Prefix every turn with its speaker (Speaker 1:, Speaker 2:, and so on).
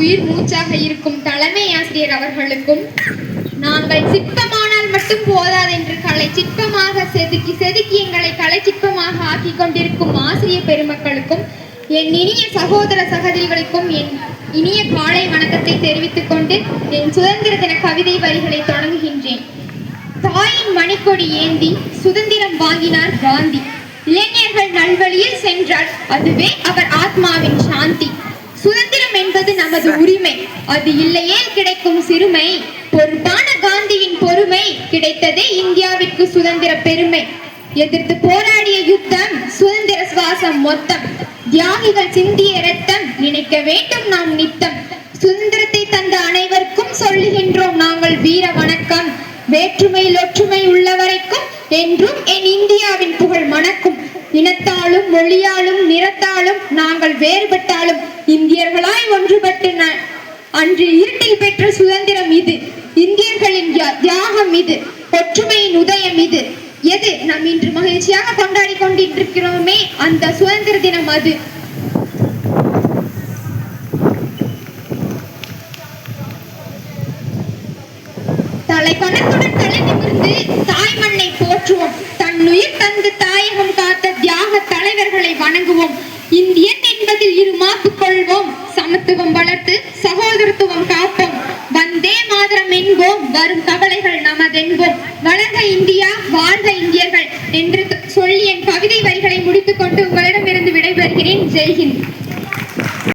Speaker 1: உயிர் மூச்சாக இருக்கும் தலைமை ஆசிரியர் அவர்களுக்கும், நாங்கள் சிற்பமானால் மட்டும் போதாதென்று கலை சிற்பமாக செதுக்கி எங்களை கலை சிற்பமாக ஆக்கிக் கொண்டிருக்கும் ஆசிரியர் பெருமக்களுக்கும், என் இனிய சகோதர சகோதரிகளுக்கும் என் இனிய காலை வணக்கத்தை தெரிவித்துக் கொண்டு என் சுதந்திர தின கவிதை வரிகளை தொடங்குகின்றேன். தாயின் மணிக்கொடி ஏந்தி சுதந்திரம் வாங்கினார் காந்தி. இளைஞர்கள் நல்வழியில் சென்றால் அதுவே அவர் ஆத்மாவின் சாந்தி. சுதந்திரம் என்பது நமது உரிமை, அது இல்லையே கிடைக்கும் சிறுமை. பொறுப்பான காந்தியின் பொறுமை, கிடைத்ததே இந்தியாவிற்கு சுதந்திர பெருமை. எதிர்த்து போராடிய யுத்தம், சுதந்திர சுவாசம் மொத்தம். தியாகிகள் சிந்திய இரத்தம், நினைக்க வேண்டும் நாம் நித்தம். சுதந்திரத்தை தந்த அனைவருக்கும் சொல்லுகின்றோம் நாங்கள் வீர வணக்கம். வேற்றுமையில் ஒற்றுமை உள்ளவரைக்கும் என்றும் என் இந்தியாவின் புகழ் மணக்கும். இனத்தாலும் மொழியாலும் நிறத்தாலும் நாங்கள் வேறுபட்டாலும் இந்தியர்களாய் ஒன்றுபட்டு அன்று இருட்டில் பெற்ற சுதந்திரம் இது. இந்தியர்களின் தியாகம் இது, ஒற்றுமையின் உதயம் இது. எது நாம் இன்று மகிழ்ச்சியாக கொண்டாடி கொண்டிருக்கிறோமே அந்த சுதந்திர தினம் அது. தலைப்பணத்துடன் தலை நிமிர்ந்து தாய் மண்ணை போற்றுவோம். தன்னுயிர் தந்து தாயகம் காத்த தியாக தலைவர்களை வணங்குவோம். இந்தியன் என்பதில் இருமாப்பு கொள்வோம். சமத்துவம் வளர்த்து சகோதரத்துவம் காப்போம். வந்தே மாதரம் என்போம், வரும் கவலைகள் நமதென்போம். வளர்க இந்தியா, வாழ்க இந்தியர்கள் என்று சொல்லி என் கவிதை வரிகளை முடித்துக் கொண்டு உங்களிடமிருந்து விடைபெறுகிறேன். ஜெய்ஹிந்த்.